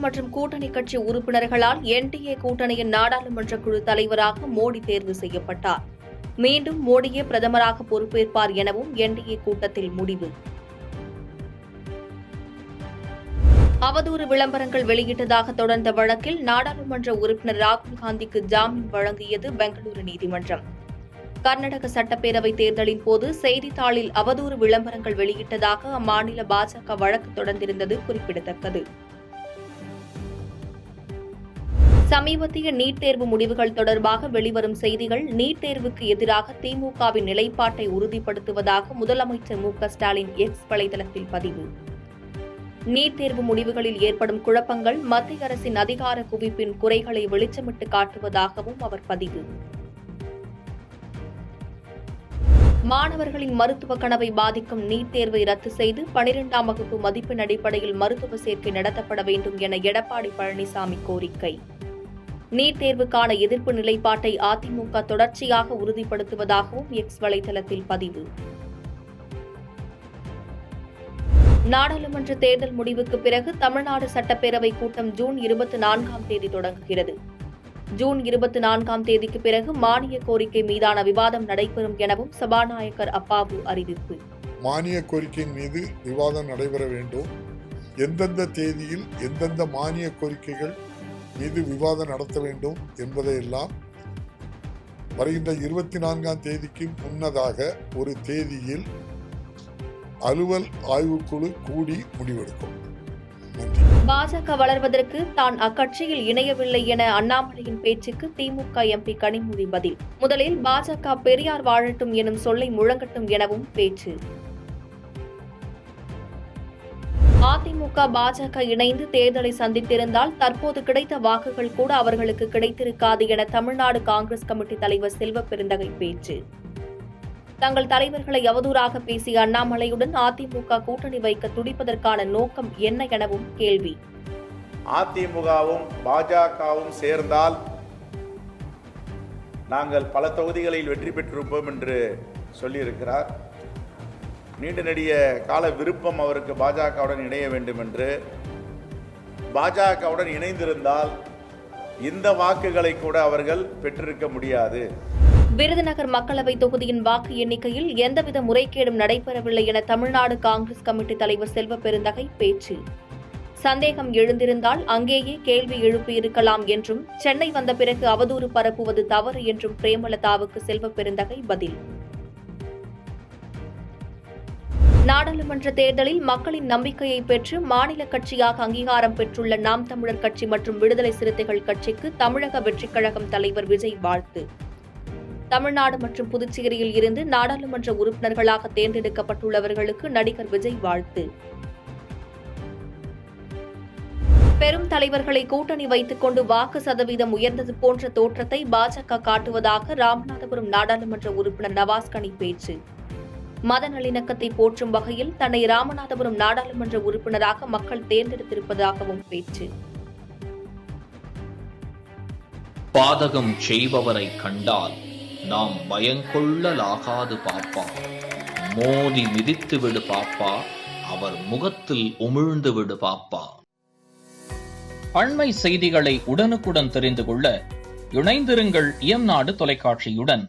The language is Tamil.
மற்றும் கூட்டணி கட்சி உறுப்பினர்களால் என்டிஏ கூட்டணியின் நாடாளுமன்ற குழு தலைவராக மோடி தேர்வு செய்யப்பட்டார். மீண்டும் மோடியே பிரதமராக பொறுப்பேற்பார் எனவும் என்டிஏ கூட்டத்தில் முடிவு. அவதூறு விளம்பரங்கள் வெளியிட்டதாக தொடர்ந்த வழக்கில் நாடாளுமன்ற உறுப்பினர் ராகுல் காந்திக்கு ஜாமீன் வழங்கியது பெங்களூரு நீதிமன்றம். கர்நாடக சட்டப்பேரவை தேர்தலின் போது செய்தித்தாளில் அவதூறு விளம்பரங்கள் வெளியிட்டதாக அம்மாநில பாஜக வழக்கு தொடர்ந்திருந்தது குறிப்பிடத்தக்கது. சமீபத்திய நீட் தேர்வு முடிவுகள் தொடர்பாக வெளிவரும் செய்திகள் நீட் தேர்வுக்கு எதிராக திமுகவின் நிலைப்பாட்டை உறுதிப்படுத்துவதாக முதலமைச்சர் மு.க.ஸ்டாலின் எக்ஸ் வலைதளத்தில் பதிவு. நீட் தேர்வு முடிவுகளில் ஏற்படும் குழப்பங்கள் மத்திய அரசின் அதிகார குவிப்பின் குறைகளை வெளிச்சமிட்டு காட்டுவதாகவும் அவர் பதிவு. மாணவர்களின் மருத்துவ கனவை பாதிக்கும் நீட் தேர்வை ரத்து செய்து 12ஆம் வகுப்பு மதிப்பெண் அடிப்படையில் மருத்துவ சேர்க்கை நடத்தப்பட வேண்டும் என எடப்பாடி பழனிசாமி கோரிக்கை. நீட் தேர்வுக்கான எதிர்ப்பு நிலைப்பாட்டை அதிமுக தொடர்ச்சியாக உறுதிப்படுத்துவதாகவும் எக்ஸ் வலைதளத்தில் பதிவு. நாடாளுமன்ற தேர்தல் முடிவுக்கு பிறகு தமிழ்நாடு சட்டப்பேரவை கூட்டம் ஜூன் 24ஆம் தேதி தொடங்குகிறது. ஜூன் 24ஆம் தேதிக்கு பிறகு மானிய கோரிக்கை மீதான விவாதம் நடைபெறும் எனவும் சபாநாயகர் அப்பாவு அறிவிப்பு. மானிய கோரிக்கையின் மீது விவாதம் நடைபெற வேண்டும். எந்தெந்த தேதியில் எந்தெந்த மானிய கோரிக்கைகள் மீது விவாதம் நடத்த வேண்டும் என்பதையெல்லாம் வருகின்ற 24ஆம் தேதிக்கு முன்னதாக ஒரு தேதியில் அலுவல் ஆய்வுக்குழு கூடி முடிவெடுக்கும். பாஜக வளர்வதற்கு தான் அக்கட்சியில் இணையவில்லை என அண்ணாமலையின் பேச்சுக்கு திமுக எம்பி கனிமொழி பதில். முதலில் பாஜக பெரியார் வாழட்டும் எனும் சொல்லை முழங்கட்டும் எனவும் பேச்சு. அதிமுக பாஜக இணைந்து தேர்தலை சந்தித்திருந்தால் தற்போது கிடைத்த வாக்குகள் கூட அவர்களுக்கு கிடைத்திருக்காது என தமிழ்நாடு காங்கிரஸ் கமிட்டி தலைவர் செல்வ பெருந்தகை பேச்சு. தங்கள் தலைவர்களை அவதூறாக பேசிய அண்ணாமலையுடன் அதிமுக கூட்டணி வைக்க துடிப்பதற்கான நோக்கம் என்ன எனவும் கேள்வி. அதிமுகவும் பாஜகவும் சேர்ந்தால் நாங்கள் பல தொகுதிகளில் வெற்றி பெற்றிருப்போம் என்று சொல்லியிருக்கிறார். நீண்ட நெடிய கால விருப்பம் அவருக்கு பாஜகவுடன் இணைய வேண்டும் என்று. பாஜகவுடன் இணைந்திருந்தால் இந்த வாக்குகளை கூட அவர்கள் பெற்றிருக்க முடியாது. விருதுநகர் மக்களவை தொகுதியின் வாக்கு எண்ணிக்கையில் எந்தவித முறைகேடும் நடைபெறவில்லை என தமிழ்நாடு காங்கிரஸ் கமிட்டி தலைவர் செல்வ பெருந்தகை பேச்சு. சந்தேகம் எழுந்திருந்தால் அங்கேயே கேள்வி எழுப்பியிருக்கலாம் என்றும் சென்னை வந்த பிறகு அவதூறு பரப்புவது தவறு என்றும் பிரேமலதாவுக்கு செல்வ பெருந்தகை பதில். நாடாளுமன்ற தேர்தலில் மக்களின் நம்பிக்கையை பெற்று மாநில கட்சியாக அங்கீகாரம் பெற்றுள்ள நாம் தமிழர் கட்சி மற்றும் விடுதலை சிறுத்தைகள் கட்சிக்கு தமிழக வெற்றிக் கழகம் தலைவர் விஜய் வாழ்த்து. தமிழ்நாடு மற்றும் புதுச்சேரியில் இருந்து நாடாளுமன்ற உறுப்பினர்களாக தேர்ந்தெடுக்கப்பட்டுள்ளவர்களுக்கு நடிகர் விஜய் வாழ்த்து. பெரும் தலைவர்களை கூட்டணி வைத்துக் கொண்டு வாக்கு சதவீதம் உயர்ந்தது போன்ற தோற்றத்தை பாஜக காட்டுவதாக ராமநாதபுரம் நாடாளுமன்ற உறுப்பினர் நவாஸ் கனி பேச்சு. மத நல்லிணக்கத்தை போற்றும் வகையில் தன்னை ராமநாதபுரம் நாடாளுமன்ற உறுப்பினராக மக்கள் தேர்ந்தெடுத்திருப்பதாகவும் பேச்சு. பாதகம் செய்பவரை கண்டால் நாம் பயங்கொள்ளலாகாது பாப்பா, மோதி மிதித்து விடு பாப்பா, அவர் முகத்தில் உமிழ்ந்து விடு பாப்பா. அண்மை செய்திகளை உடனுக்குடன் தெரிந்து கொள்ள இணைந்திருங்கள் இயம்நாடு தொலைக்காட்சியுடன்.